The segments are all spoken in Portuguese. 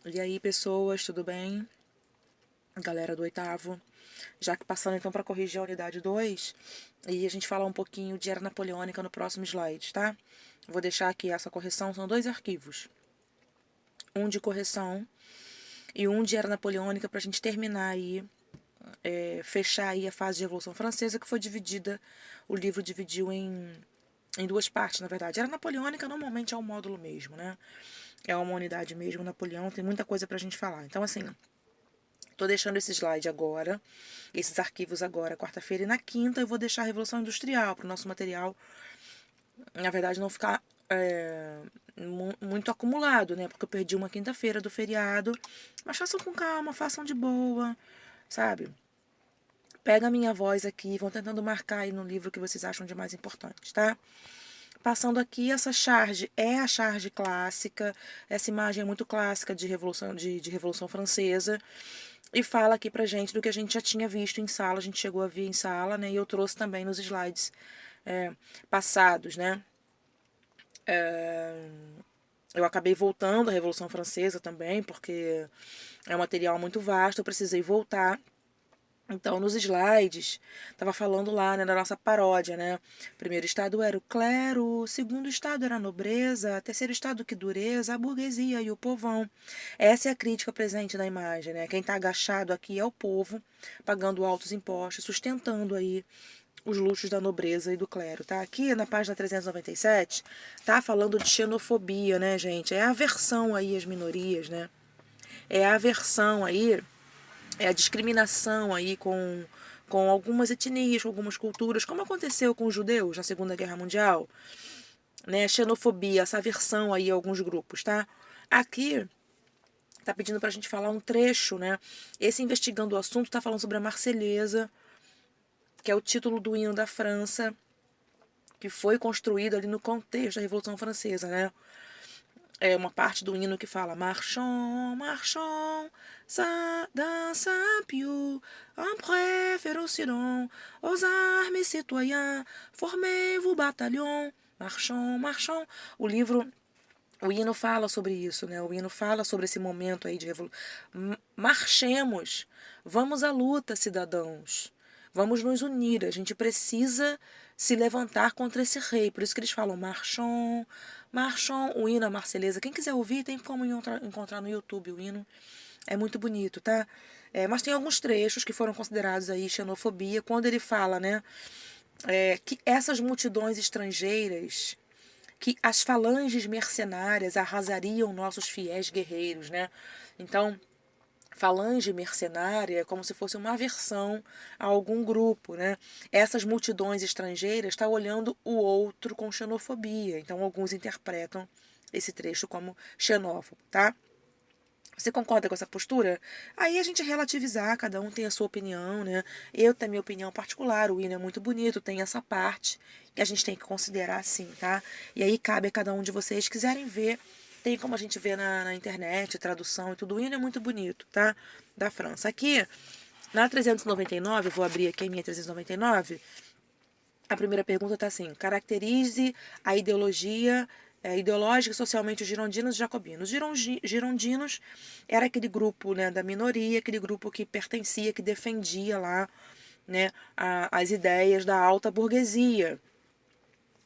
E aí, pessoas, tudo bem? Galera do oitavo. Já que passando então para corrigir a unidade 2 e a gente falar um pouquinho de era napoleônica no próximo slide, tá? Vou deixar aqui essa correção, são dois arquivos. Um de correção e um de era napoleônica para a gente terminar aí, fechar aí a fase de Revolução Francesa, que foi dividida, o livro dividiu em duas partes, na verdade. Era napoleônica normalmente é um módulo mesmo, né? É uma unidade mesmo, Napoleão, tem muita coisa pra gente falar. Então, assim, tô deixando esse slide agora, esses arquivos agora, quarta-feira, e na quinta eu vou deixar a Revolução Industrial para o nosso material, na verdade, não ficar muito acumulado, né? Porque eu perdi uma quinta-feira do feriado. Mas façam com calma, façam de boa, sabe? Pega a minha voz aqui, vão tentando marcar aí no livro o que vocês acham de mais importante, tá? Passando aqui, essa charge é a charge clássica, essa imagem é muito clássica de Revolução Francesa, e fala aqui pra gente do que a gente já tinha visto em sala, a gente chegou a ver em sala, né? E eu trouxe também nos slides é, passados, né? Eu acabei voltando à Revolução Francesa também, porque é um material muito vasto, eu precisei voltar. Então, nos slides, estava falando lá, né, da nossa paródia, né? O primeiro estado era o clero, o segundo estado era a nobreza, terceiro estado, que dureza, a burguesia e o povão. Essa é a crítica presente na imagem, né? Quem está agachado aqui é o povo, pagando altos impostos, sustentando aí os luxos da nobreza e do clero, tá? Aqui na página 397, tá falando de xenofobia, né, gente? É a aversão aí às minorias, né? É a aversão aí, é a discriminação aí com algumas etnias, com algumas culturas, como aconteceu com os judeus na Segunda Guerra Mundial, né? Xenofobia, essa aversão aí a alguns grupos, tá? Aqui tá pedindo pra gente falar um trecho, né? Esse investigando o assunto tá falando sobre a Marselhesa, que é o título do hino da França, que foi construído ali no contexto da Revolução Francesa, né? É uma parte do hino que fala Marchons, marchons, d'un Saint-Pieu, en préférence aux armes citoyens, formez-vous bataillon, marchons, marchons. O livro, o hino fala sobre isso, né? O hino fala sobre esse momento aí de revolução. Marchemos, vamos à luta, cidadãos. Vamos nos unir, a gente precisa se levantar contra esse rei. Por isso que eles falam Marchon, Marchon, o hino, a Marselhesa. Quem quiser ouvir, tem como encontrar no YouTube o hino. É muito bonito, tá? Mas tem alguns trechos que foram considerados aí xenofobia, quando ele fala, né, que essas multidões estrangeiras, que as falanges mercenárias arrasariam nossos fiéis guerreiros, né? Então, falange mercenária é como se fosse uma aversão a algum grupo, né? Essas multidões estrangeiras estão olhando o outro com xenofobia, então alguns interpretam esse trecho como xenófobo, tá? Você concorda com essa postura? Aí a gente relativizar, cada um tem a sua opinião, né? Eu tenho a minha opinião particular, o hino é muito bonito, tem essa parte que a gente tem que considerar assim, tá? E aí cabe a cada um de vocês quiserem ver. Tem como a gente vê na internet, tradução e tudo. O hino é muito bonito, tá? Da França. Aqui, na 399, eu vou abrir aqui a minha 399. A primeira pergunta está assim: caracterize a ideologia ideológica e socialmente os girondinos e jacobinos. Girondinos era aquele grupo, né, da minoria, aquele grupo que pertencia, que defendia lá, né, as ideias da alta burguesia.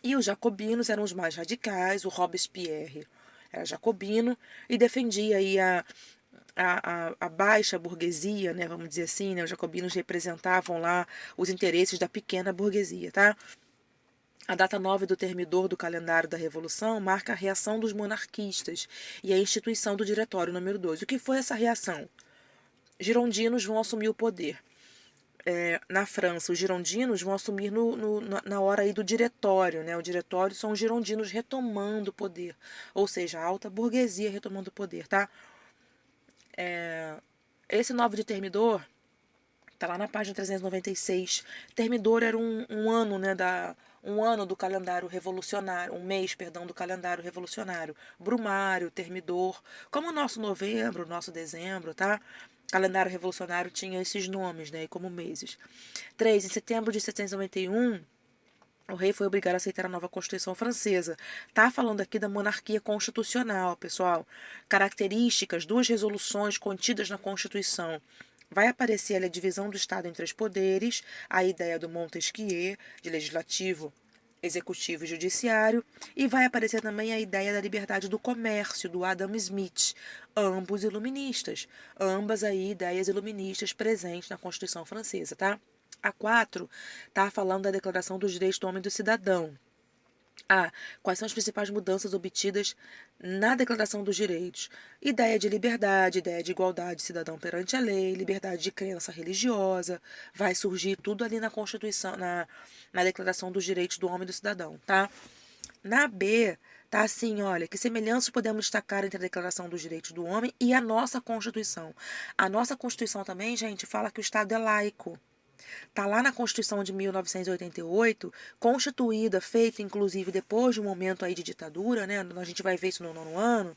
E os jacobinos eram os mais radicais, o Robespierre era jacobino e defendia aí a baixa burguesia, né, vamos dizer assim, né, os jacobinos representavam lá os interesses da pequena burguesia, tá? A data 9 do termidor do calendário da Revolução marca a reação dos monarquistas e a instituição do Diretório número 2. O que foi essa reação? Girondinos vão assumir o poder. Na França, os girondinos vão assumir na hora aí do diretório, né? O diretório são os girondinos retomando o poder, ou seja, a alta burguesia retomando o poder, tá? Esse 9 de termidor tá lá na página 396. Termidor era um ano, né, um ano do calendário revolucionário, um mês, perdão, do calendário revolucionário. Brumário, Termidor, como o nosso novembro, o nosso dezembro, tá? Calendário revolucionário tinha esses nomes, né, como meses. 3, em setembro de 791, O rei foi obrigado a aceitar a nova Constituição Francesa. Tá falando aqui da monarquia constitucional, pessoal. Características, duas resoluções contidas na Constituição. Vai aparecer ali a divisão do Estado em três poderes, a ideia do Montesquieu, de legislativo, executivo e judiciário, e vai aparecer também a ideia da liberdade do comércio, do Adam Smith, ambos iluministas. Ambas aí ideias iluministas presentes na Constituição Francesa, tá? A 4 está falando da Declaração dos Direitos do Homem e do Cidadão. Quais são as principais mudanças obtidas na Declaração dos Direitos? Ideia de liberdade, ideia de igualdade cidadão perante a lei, liberdade de crença religiosa, vai surgir tudo ali na Constituição, na Declaração dos Direitos do Homem e do Cidadão, tá? Na B, tá assim, olha, que semelhanças podemos destacar entre a Declaração dos Direitos do Homem e a nossa Constituição. A nossa Constituição também, gente, fala que o Estado é laico. Está lá na Constituição de 1988, constituída, feita inclusive depois de um momento aí de ditadura, né? A gente vai ver isso no 9º ano.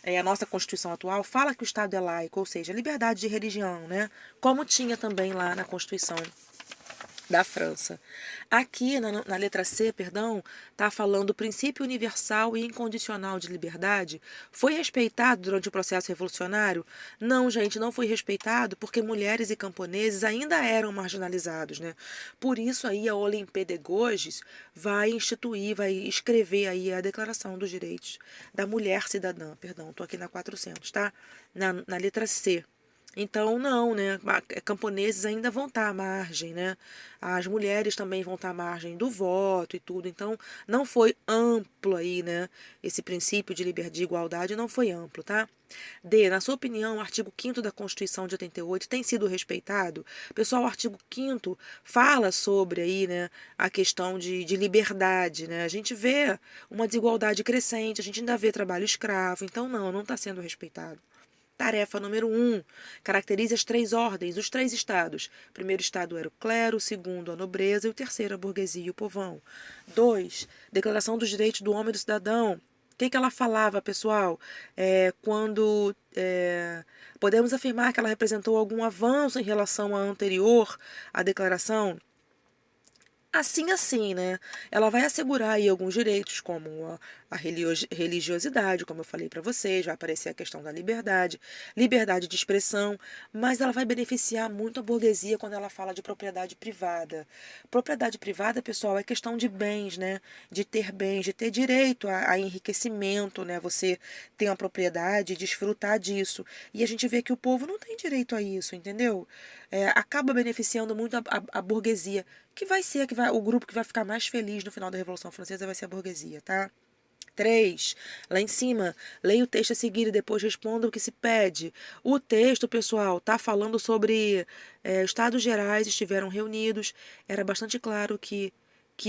A nossa Constituição atual fala que o Estado é laico, ou seja, liberdade de religião, né? Como tinha também lá na Constituição da França. Aqui, na letra C, perdão, está falando o princípio universal e incondicional de liberdade. Foi respeitado durante o processo revolucionário? Não, gente, não foi respeitado porque mulheres e camponeses ainda eram marginalizados, né? Por isso aí a Olympe de Gouges vai instituir, vai escrever aí a Declaração dos Direitos da Mulher Cidadã, perdão, estou aqui na 400, tá? Na letra C. Então, não, né? Camponeses ainda vão estar à margem, né? As mulheres também vão estar à margem do voto e tudo. Então, não foi amplo aí, né? Esse princípio de liberdade e igualdade não foi amplo, tá? D, na sua opinião, o artigo 5º da Constituição de 88 tem sido respeitado? Pessoal, o artigo 5º fala sobre aí, né, a questão de liberdade, né? A gente vê uma desigualdade crescente, a gente ainda vê trabalho escravo. Então, não está sendo respeitado. Tarefa número 1. Caracterize as três ordens, os três estados. O primeiro estado era o clero, o segundo a nobreza e o terceiro a burguesia e o povão. 2. Declaração dos Direitos do Homem e do Cidadão. O que ela falava, pessoal? Podemos afirmar que ela representou algum avanço em relação à anterior, à declaração? Assim, né? Ela vai assegurar aí alguns direitos, como a religiosidade, como eu falei para vocês, vai aparecer a questão da liberdade de expressão, mas ela vai beneficiar muito a burguesia quando ela fala de propriedade privada. Propriedade privada, pessoal, é questão de bens, né? De ter bens, de ter direito a enriquecimento, né? Você tem uma propriedade e desfrutar disso. E a gente vê que o povo não tem direito a isso, entendeu? Acaba beneficiando muito a burguesia, que vai ser o grupo que vai ficar mais feliz no final da Revolução Francesa vai ser a burguesia, tá? 3. Lá em cima, leia o texto a seguir e depois responda o que se pede. O texto, pessoal, tá falando sobre Estados Gerais estiveram reunidos. Era bastante claro que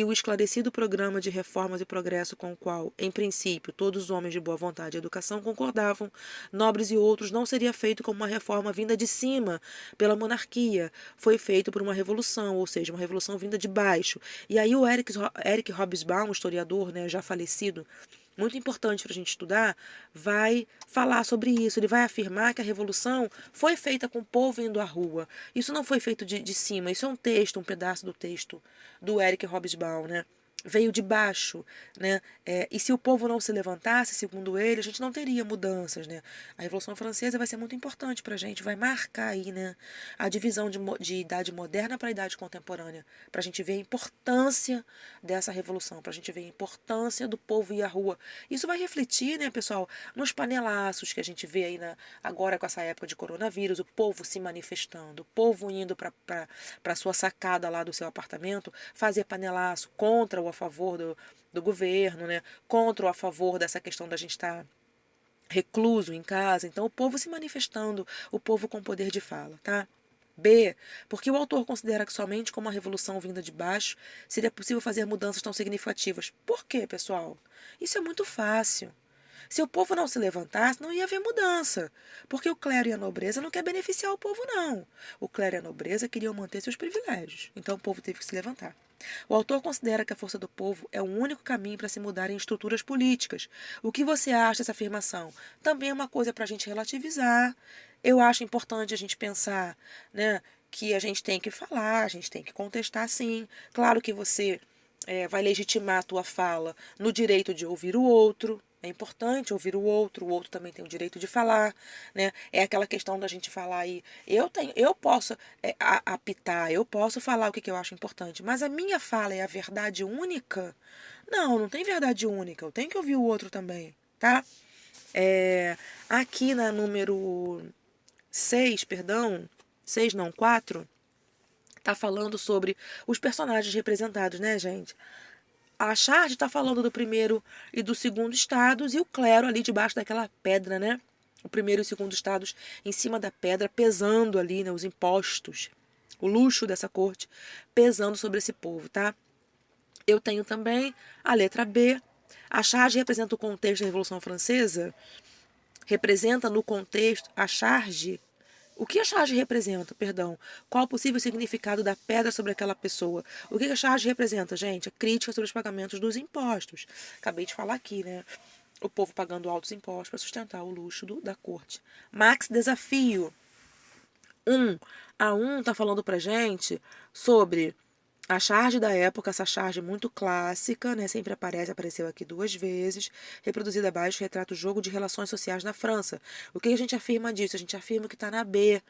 o esclarecido programa de reformas e progresso com o qual, em princípio, todos os homens de boa vontade e educação concordavam, nobres e outros, não seria feito como uma reforma vinda de cima pela monarquia. Foi feito por uma revolução, ou seja, uma revolução vinda de baixo. E aí o Eric Hobsbawm, historiador, né, já falecido, muito importante para a gente estudar, vai falar sobre isso. Ele vai afirmar que a revolução foi feita com o povo indo à rua. Isso não foi feito de cima, isso é um texto, um pedaço do texto do Eric Hobsbawm, né? Veio de baixo, né? E se o povo não se levantasse, segundo ele, a gente não teria mudanças, né? A Revolução Francesa vai ser muito importante para a gente, vai marcar aí, né? A divisão de idade moderna para a idade contemporânea, para a gente ver a importância dessa revolução, para a gente ver a importância do povo ir à rua. Isso vai refletir, né, pessoal, nos panelaços que a gente vê aí agora com essa época de coronavírus, o povo se manifestando, o povo indo para a sua sacada lá do seu apartamento, fazer panelaço contra ou a favor do governo, né? Contra ou a favor dessa questão da gente estar recluso em casa. Então, o povo se manifestando, o povo com poder de fala, tá? B. Porque o autor considera que somente com uma revolução vinda de baixo seria possível fazer mudanças tão significativas. Por quê, pessoal? Isso é muito fácil. Se o povo não se levantasse, não ia haver mudança. Porque o clero e a nobreza não quer beneficiar o povo, não. O clero e a nobreza queriam manter seus privilégios. Então o povo teve que se levantar. O autor considera que a força do povo é o único caminho para se mudar em estruturas políticas. O que você acha dessa afirmação? Também é uma coisa para a gente relativizar. Eu acho importante a gente pensar, né, que a gente tem que falar, a gente tem que contestar, sim. Claro que você vai legitimar a tua fala no direito de ouvir o outro. É importante ouvir o outro também tem o direito de falar, né? É aquela questão da gente falar aí, eu posso apitar, eu posso falar o que eu acho importante, mas a minha fala é a verdade única? Não, não tem verdade única, eu tenho que ouvir o outro também, tá? Aqui na número 6, perdão, 6 não, 4, tá falando sobre os personagens representados, né, gente? A charge está falando do primeiro e do segundo estados e o clero ali debaixo daquela pedra, né? O primeiro e o segundo estados em cima da pedra, pesando ali, né, os impostos, o luxo dessa corte, pesando sobre esse povo, tá? Eu tenho também a letra B. A charge representa o contexto da Revolução Francesa, representa no contexto a charge. O que a charge representa, perdão? Qual o possível significado da pedra sobre aquela pessoa? O que a charge representa, gente? A crítica sobre os pagamentos dos impostos. Acabei de falar aqui, né? O povo pagando altos impostos para sustentar o luxo da corte. Max Desafio 1. A 1 está falando para gente sobre a charge da época, essa charge muito clássica, né? Sempre apareceu aqui 2 vezes, reproduzida abaixo, retrata o jogo de relações sociais na França. O que a gente afirma disso? A gente afirma que está na B.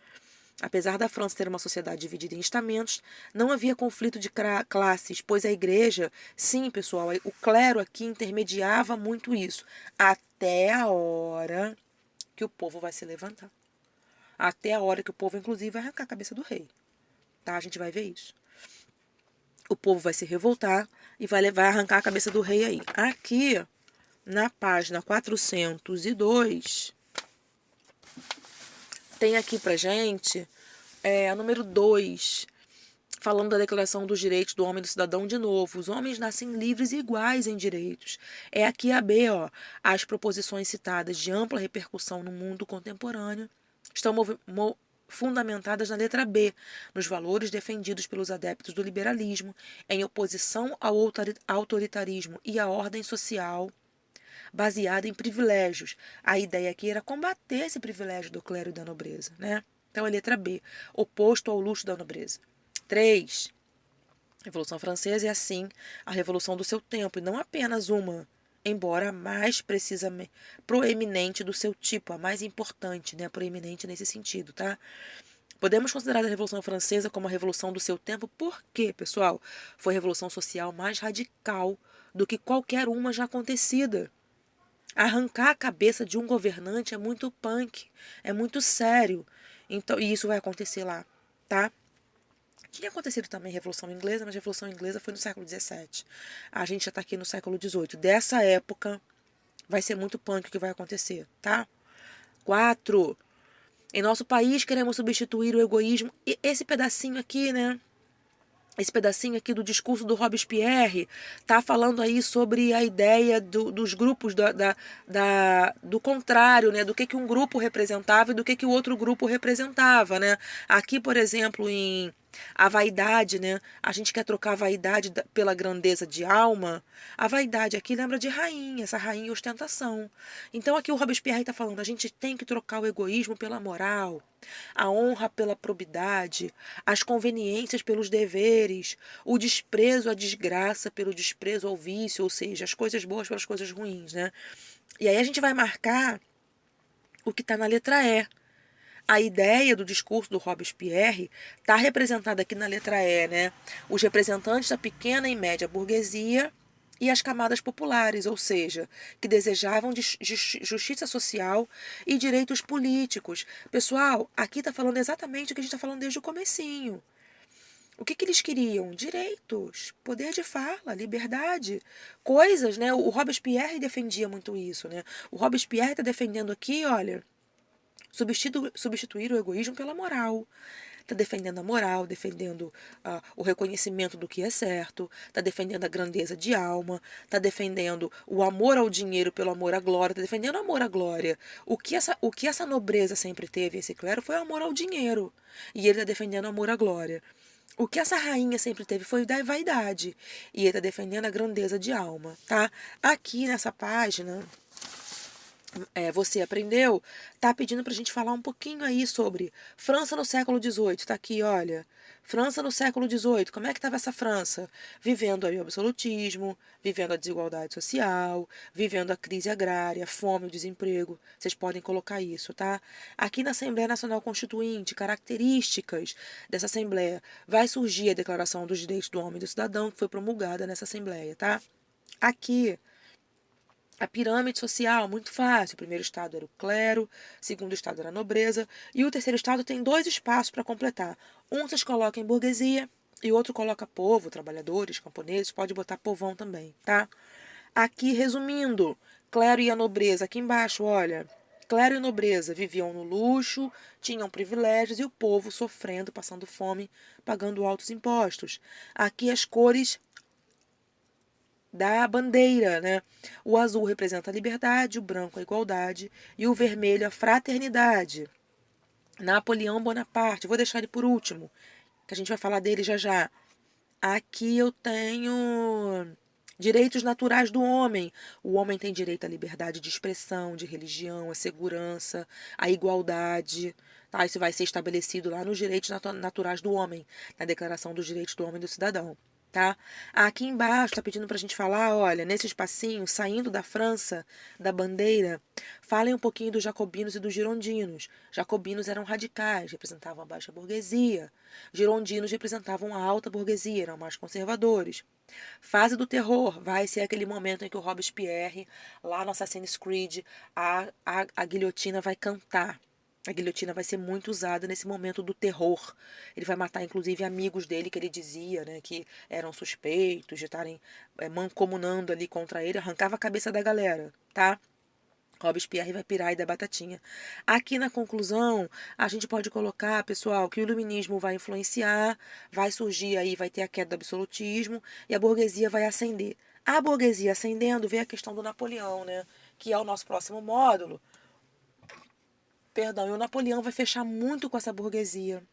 Apesar da França ter uma sociedade dividida em estamentos, não havia conflito de classes, pois a igreja, sim, pessoal, o clero aqui intermediava muito isso, até a hora que o povo vai se levantar. Até a hora que o povo, inclusive, vai arrancar a cabeça do rei. Tá? A gente vai ver isso. O povo vai se revoltar e vai arrancar a cabeça do rei aí. Aqui, na página 402, tem aqui pra gente a número 2, falando da Declaração dos Direitos do Homem e do Cidadão de novo. Os homens nascem livres e iguais em direitos. É aqui a B, ó. As proposições citadas de ampla repercussão no mundo contemporâneo estão fundamentadas na letra B, nos valores defendidos pelos adeptos do liberalismo, em oposição ao autoritarismo e à ordem social baseada em privilégios. A ideia aqui era combater esse privilégio do clero e da nobreza, né? Então, a letra B, oposto ao luxo da nobreza. 3. Revolução Francesa é, assim, a revolução do seu tempo, e não apenas uma, embora a mais precisamente proeminente do seu tipo, a mais importante, né? Proeminente nesse sentido, tá? Podemos considerar a Revolução Francesa como a revolução do seu tempo, porque, pessoal, foi a revolução social mais radical do que qualquer uma já acontecida. Arrancar a cabeça de um governante é muito punk, é muito sério. Então, e isso vai acontecer lá, tá? Tinha acontecido também a Revolução Inglesa, mas a Revolução Inglesa foi no século XVII. A gente já está aqui no século XVIII. Dessa época, vai ser muito punk o que vai acontecer, tá? 4. Em nosso país, queremos substituir o egoísmo. E esse pedacinho aqui, né? Esse pedacinho aqui do discurso do Robespierre está falando aí sobre a ideia dos grupos do contrário, né? Do que um grupo representava e do que o outro grupo representava, né? Aqui, por exemplo, em a vaidade, né? A gente quer trocar a vaidade pela grandeza de alma. A vaidade aqui lembra de rainha, essa rainha e ostentação. Então aqui o Robespierre está falando, a gente tem que trocar o egoísmo pela moral, a honra pela probidade, as conveniências pelos deveres, o desprezo à desgraça pelo desprezo ao vício, ou seja, as coisas boas pelas coisas ruins, né? E aí a gente vai marcar o que está na letra E. A ideia do discurso do Robespierre está representada aqui na letra E, né? Os representantes da pequena e média burguesia e as camadas populares, ou seja, que desejavam justiça social e direitos políticos. Pessoal, aqui está falando exatamente o que a gente está falando desde o comecinho. O que eles queriam? Direitos, poder de fala, liberdade, coisas, né? O Robespierre defendia muito isso, né? O Robespierre está defendendo aqui, olha, substituir o egoísmo pela moral. Está defendendo a moral, defendendo o reconhecimento do que é certo, está defendendo a grandeza de alma, está defendendo o amor ao dinheiro pelo amor à glória, está defendendo o amor à glória. O que essa nobreza sempre teve, esse clero, foi o amor ao dinheiro. E ele está defendendo o amor à glória. O que essa rainha sempre teve foi da vaidade. E ele está defendendo a grandeza de alma, tá? Aqui nessa página, você aprendeu, tá pedindo pra gente falar um pouquinho aí sobre França no século XVIII. Tá aqui, olha. França no século XVIII. Como é que estava essa França? Vivendo aí o absolutismo, vivendo a desigualdade social, vivendo a crise agrária, a fome, o desemprego. Vocês podem colocar isso, tá? Aqui na Assembleia Nacional Constituinte, características dessa Assembleia. Vai surgir a Declaração dos Direitos do Homem e do Cidadão, que foi promulgada nessa Assembleia, tá? Aqui a pirâmide social, muito fácil. O primeiro estado era o clero, o segundo estado era a nobreza, e o terceiro estado tem dois espaços para completar. Um vocês colocam em burguesia e o outro coloca povo, trabalhadores, camponeses, pode botar povão também, tá? Aqui, resumindo, clero e a nobreza, aqui embaixo, olha. Clero e nobreza viviam no luxo, tinham privilégios e o povo sofrendo, passando fome, pagando altos impostos. Aqui as cores da bandeira, né? O azul representa a liberdade, o branco a igualdade e o vermelho a fraternidade. Napoleão Bonaparte, vou deixar ele por último, que a gente vai falar dele já já. Aqui eu tenho direitos naturais do homem. O homem tem direito à liberdade de expressão, de religião, à segurança, à igualdade. Tá? Isso vai ser estabelecido lá nos direitos naturais do homem, na Declaração dos Direitos do Homem e do Cidadão. Tá? Aqui embaixo está pedindo para a gente falar, olha, nesse espacinho, saindo da França, da bandeira, falem um pouquinho dos jacobinos e dos girondinos. Jacobinos eram radicais, representavam a baixa burguesia. Girondinos representavam a alta burguesia, eram mais conservadores. Fase do terror vai ser aquele momento em que o Robespierre, lá no Assassin's Creed, a guilhotina vai cantar. A guilhotina vai ser muito usada nesse momento do terror. Ele vai matar, inclusive, amigos dele que ele dizia, né, que eram suspeitos de estarem mancomunando ali contra ele. Arrancava a cabeça da galera, tá? Robespierre vai pirar e dar batatinha. Aqui na conclusão, a gente pode colocar, pessoal, que o iluminismo vai influenciar, vai surgir aí, vai ter a queda do absolutismo e a burguesia vai ascender. A burguesia ascendendo, vem a questão do Napoleão, né? Que é o nosso próximo módulo. Perdão, e o Napoleão vai fechar muito com essa burguesia.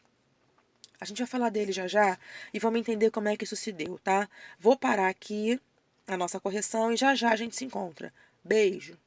A gente vai falar dele já já e vamos entender como é que isso se deu, tá? Vou parar aqui a nossa correção e já já a gente se encontra. Beijo!